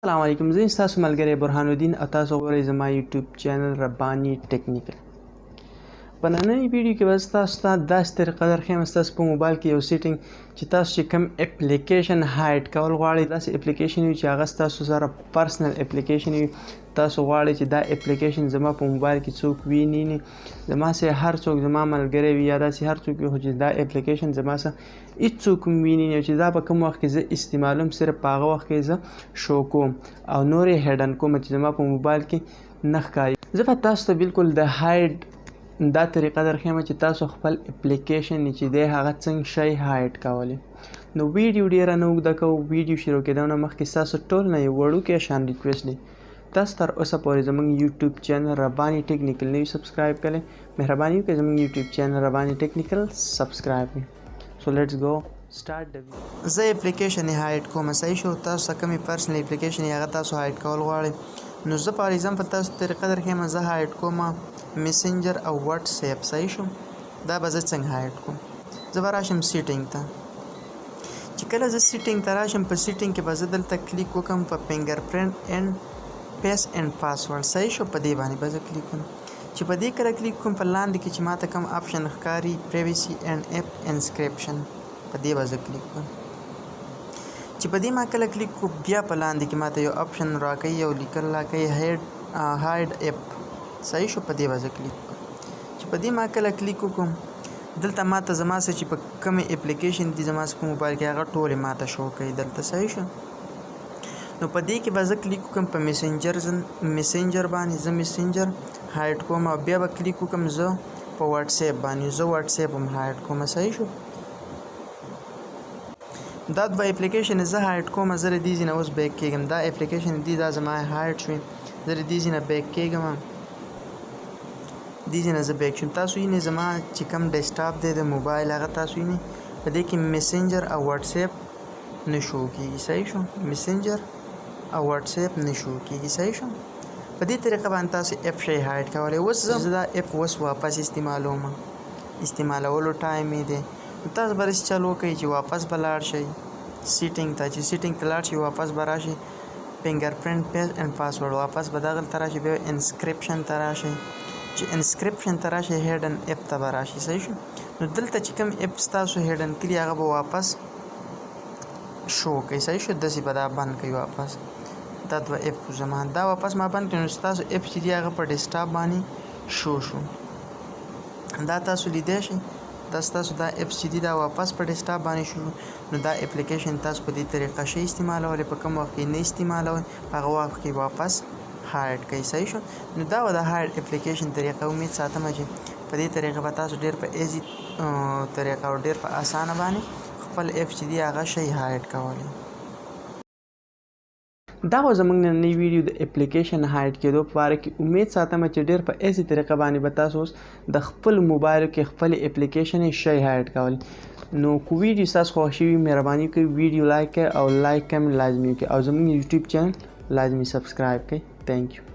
السلام علیکم. زه ستاسو ملګری برهان الدین او تاسو غواړئ زما یوټیوب چینل ربانی ټیکنیکل. په نننۍ ویډیو کې به ستاسو ته داسې طریقه درښیم ستاسو په موبایل کې یو سیټینګ چې تاسو چې کوم اپلیکیشن هایډ کول غواړئ، داسې اپلیکیشن وي چې هغه ستاسو سره پرسنل اپلیکیشن وي، تاسو غواړئ چې دا اپلیکیشن زما په موبایل کې څوک ویني، زما سره هر څوک زما ملګری وي یا داسې هر څوک وي خو چې دا اپلیکیشن زما سره هیڅوک هم ویني او چې دا په کوم وخت کې زه استعمالوم صرف په هغه وخت کې زه شو کوم او نور یې هیډن کوم چې زما په موبایل کې نه ښکاري. زه به تاسو ته بالکل د هایډ دا طریقه درښیم چې تاسو خپل اپلیکیشن چې دی هغه څنګه شئ هایډ کولی. نو ویډیو ډیره نه اوږده کوو، ویډیو شروع کېدو نه مخکې ستاسو ټول نه یو وړوکی شان ریکویسټ دی، تاسو تر اوسه پورې زموږ یوټیوب چینل ربانی ټیکنیکل نه وي سبسکرایب کړی، مهرباني وکړئ زموږ یوټیوب چینل ربانی ټیکنیکل سبسکرایب کړئ. سو لیټس گو سٹارټ د ویډیو. زه اپلیکیشن یې هایډ کوم، صحیح شو. تاسو ته کومې پرسنل اپلیکیشن یې هغه تاسو هایډ کول غواړئ، نو زه فار ایگزامپل تاسو طریقه درښیم. زه هایډ کوم میسنجر او واتس اپ، صحیح شو. دا به زه څنګه هایډ کوم؟ زه به راشم سیټینګ ته. چې کله زه سیټینګ ته راشم، په سیټینګ کې به زه دلته کلیک وکړم په فنګر پرنټ اینډ پیس اینډ پاسورډ، صحیح شو. په دې باندې به زه کلیک کوم. چې په دې کله کلیک کوم، په لاندې کې چې ماته کوم آپشن ښکاري پریویسی اینډ اپ انسکرپشن، په دې به زه کلیک کوم. چې په دې ما کله کلیک کوم، بیا په لاندې کې ماته یو آپشن راکوي او لیکل راکوي هایډ اپ، صحیح شو. په دې به زه کلیک کوم. چې په دې ما کله کلیک وکړم، دلته ماته زما څه چې په کومې اپلیکیشن دي زما په موبایل کې هغه ټولې ماته شو کوي دلته، صحیح شو. نو په دې کې به زه کلیک وکړم په میسنجر باندې، زه میسنجر هایډ کوم او بیا به کلیک وکړم زه په واتس اپ باندې، زه واتس اپ هم هایډ کوم، صحیح شو. دا دوه اپلیکیشن زه هایډ کوم. زه د دې ځای نه اوس بیک کېږم، دا اپلیکیشن دی دا زما هایډ شوی، زه د دې ځای نه بیک کېږم، دې ځای نه زه بیک شوم. تاسو یې زما چې کوم ډیسکټاپ دی د موبایل هغه تاسو یې په دې کې میسنجر او واتس اپ نه شو کېږي، صحیح شو. میسنجر او واتس اپ نه شو کېږي، صحیح شو. په دې طریقه باندې تاسو اپ شئ هایډ کولی. اوس زه دا اپ اوس واپس استعمالوم، استعمالولو ټایم یې دی. تاسو به داسې چل وکړئ چې واپس به لاړ شئ سیټینګ ته. چې سیټینګ ته لاړ شئ واپس به راشئ فنګر پرنټ پیس اینډ پاسورډ، واپس به دغلته راشئ، بیا انسکرپشن ته راشئ. چې انسکرپشن ته راشئ هیډن اپ ته به راشئ، صحیح شو. نو دلته چې کوم اپ ستاسو هیډن کړي هغه به واپس شو کوي، صحیح شو. داسې به دا بند کوي واپس. دا دوه اپ زما دا واپس ما بند کړي، نو ستاسو اپ چې دی هغه په ډیسکټاپ باندې شو. دا تاسو لیدی شئ، دا ستاسو دا اپ چې دی دا واپس په ډیسکټاپ باندې شو. نو دا اپلیکیشن تاسو په دې طریقه شئ استعمالولی، په کوم وخت کې نه استعمالوئ په هغه وخت کې واپس هایډ کوي، صحیح شو. نو دا و د هایډ اپلیکیشن طریقه. امید ساتم چې په دې طریقه به تاسو ډېر په ایزي طریقه او ډېر په اسانه باندې خپل اپ چې دی هغه شئ هایډ کولی. دا و زموږ نننۍ ویډیو د اپلیکیشن هایډ کېدو په باره کې. امید ساتم چې ډېر په ایزي طریقه باندې به تاسو اوس د خپل موبایل کې خپل اپلیکیشن شئ هایډ کولی. نو کو ویډیو ستاسو خوښ شوي مهرباني وکړئ ویډیو لایک کړئ او لایک کمنټ لازمي وکړئ او زموږ یوټیوب چینل لازمي سبسکرایب کړئ. تھینک یو.